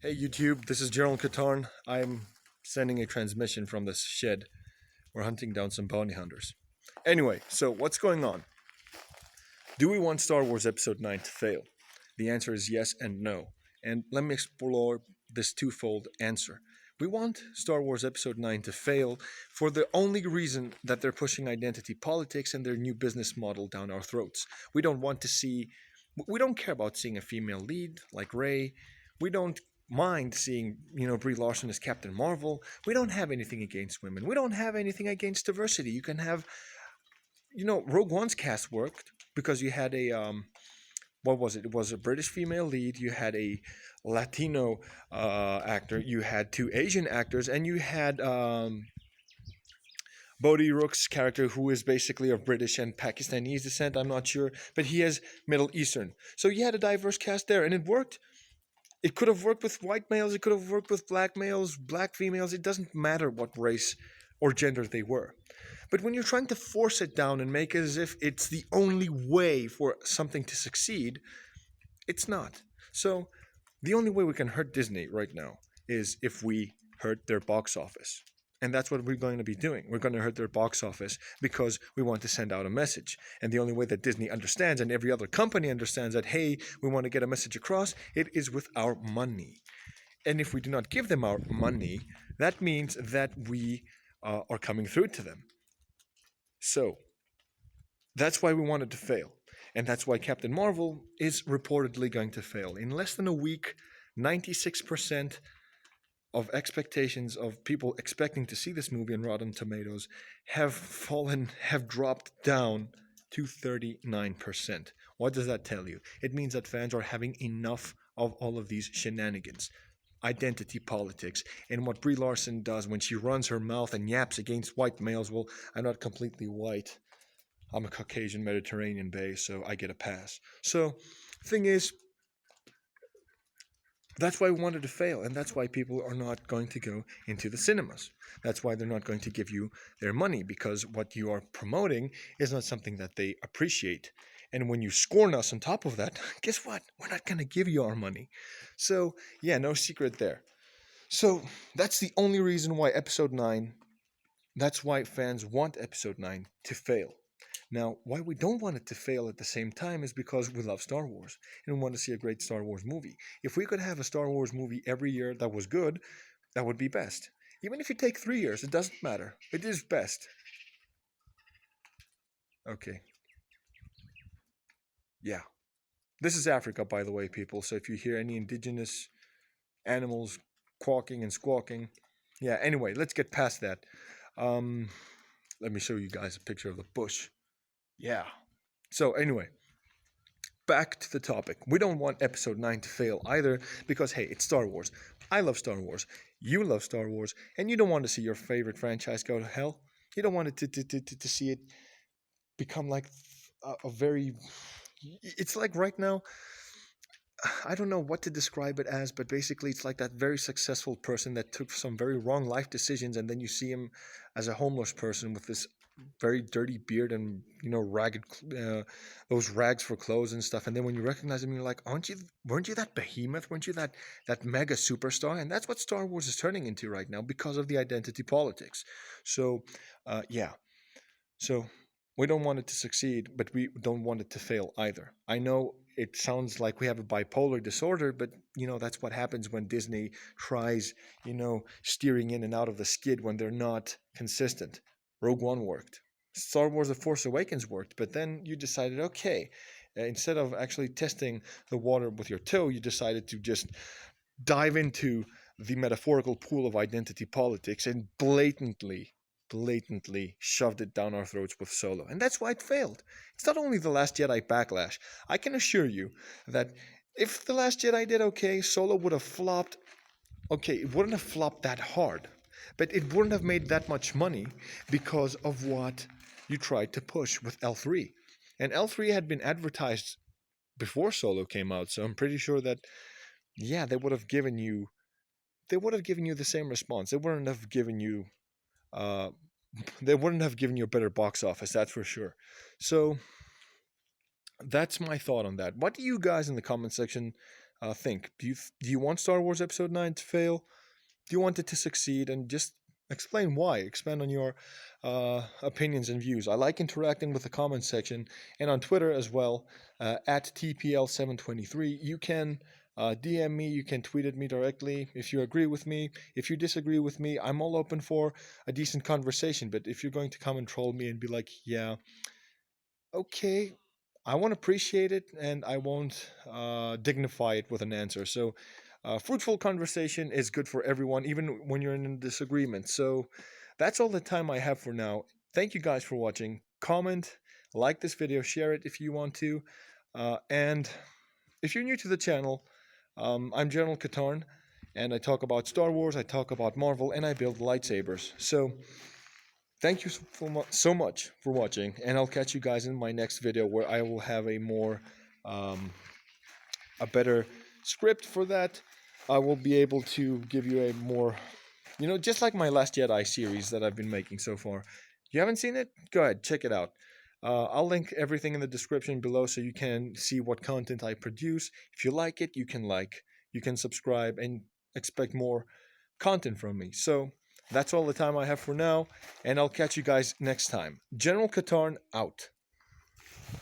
Hey YouTube, this is Gerald Katarn. I'm sending a transmission from this shed. We're hunting down some bounty hunters. Anyway, so what's going on? Do we want Star Wars Episode 9 to fail? The answer is yes and no. And let me explore this twofold answer. We want Star Wars Episode 9 to fail for the only reason that they're pushing identity politics and their new business model down our throats. We don't want to see, we don't care about seeing a female lead like Rey. We don't mind seeing, Brie Larson as Captain Marvel. We don't have anything against women. We don't have anything against diversity. You can have, Rogue One's cast worked because you had a what was it? It was a British female lead. You had a Latino actor. You had two Asian actors, and you had Bodhi Rook's character, who is basically of British and Pakistani descent. I'm not sure, but he has Middle Eastern. So you had a diverse cast there, and it worked. It could have worked with white males. It could have worked with black males, black females. It doesn't matter what race or gender they were. But when you're trying to force it down and make it as if it's the only way for something to succeed, it's not. So the only way we can hurt Disney right now is if we hurt their box office. And that's what we're going to be doing. We're going to hurt their box office because we want to send out a message. And the only way that Disney understands and every other company understands that, hey, we want to get a message across, it is with our money. And if we do not give them our money, that means that we are coming through to them. So that's why we wanted to fail. And that's why Captain Marvel is reportedly going to fail. In less than a week, 96% of expectations of people expecting to see this movie on Rotten Tomatoes have dropped down to 39%. What does that tell you? It means that fans are having enough of all of these shenanigans. Identity politics and what Brie Larson does when she runs her mouth and yaps against white males. Well, I'm not completely white. I'm a Caucasian Mediterranean base, so I get a pass. So, thing is, that's why we wanted to fail, and that's why people are not going to go into the cinemas. That's why they're not going to give you their money, because what you are promoting is not something that they appreciate. And when you scorn us on top of that, guess what? We're not going to give you our money. So, yeah, no secret there. So, that's the only reason why Episode 9, that's why fans want Episode 9 to fail. Now, why we don't want it to fail at the same time is because we love Star Wars and we want to see a great Star Wars movie. If we could have a Star Wars movie every year that was good, that would be best. Even if you take 3 years, it doesn't matter. It is best. Okay, yeah. This is Africa, by the way, people. So if you hear any indigenous animals quawking and squawking, yeah, anyway, let's get past that. Um, Let me show you guys a picture of the bush. Yeah. So, anyway, back to the topic. We don't want episode 9 to fail either because, hey, it's Star Wars. I love Star Wars. You love Star Wars. And you don't want to see your favorite franchise go to hell. You don't want it to see it become like a very. It's like right now, I don't know what to describe it as, but basically it's like that very successful person that took some very wrong life decisions, and then you see him as a homeless person with this very dirty beard and ragged those rags for clothes and stuff. And then when you recognize him, you're like, aren't you? Weren't you that behemoth? Weren't you that mega superstar? And that's what Star Wars is turning into right now because of the identity politics. So, yeah. So we don't want it to succeed, but we don't want it to fail either. I know it sounds like we have a bipolar disorder, but that's what happens when Disney tries, steering in and out of the skid when they're not consistent. Rogue One worked. Star Wars The Force Awakens worked, but then you decided, okay, instead of actually testing the water with your toe, you decided to just dive into the metaphorical pool of identity politics and blatantly shoved it down our throats with Solo. And that's why it failed. It's not only The Last Jedi backlash. I can assure you that if The Last Jedi did okay, Solo would have flopped. Okay, it wouldn't have flopped that hard, but it wouldn't have made that much money because of what you tried to push with L3. And L3 had been advertised before Solo came out, so I'm pretty sure that yeah, they would have given you the same response. They wouldn't have given you uh, they wouldn't have given you a better box office, that's for sure. So that's my thought on that. What do you guys in the comment section think. Do you want Star Wars Episode 9 to fail? Do you want it to succeed? And just explain why. Expand on your opinions and views. I like interacting with the comments section and on Twitter as well, at TPL723. You can DM me, you can tweet at me directly if you agree with me. If you disagree with me, I'm all open for a decent conversation. But if you're going to come and troll me and be like, yeah, okay, I won't appreciate it and I won't dignify it with an answer. So, fruitful conversation is good for everyone, even when you're in a disagreement. So, that's all the time I have for now. Thank you guys for watching. Comment, like this video, share it if you want to. And if you're new to the channel, I'm General Katarn, and I talk about Star Wars, I talk about Marvel, and I build lightsabers. So, thank you so much for watching, and I'll catch you guys in my next video where I will have um, a better script for that. I will be able to give you a more, just like my Last Jedi series that I've been making so far. You haven't seen it? Go ahead, check it out. I'll link everything in the description below so you can see what content I produce. If you like it, you can subscribe and expect more content from me. So that's all the time I have for now, and I'll catch you guys next time. General Katarn out.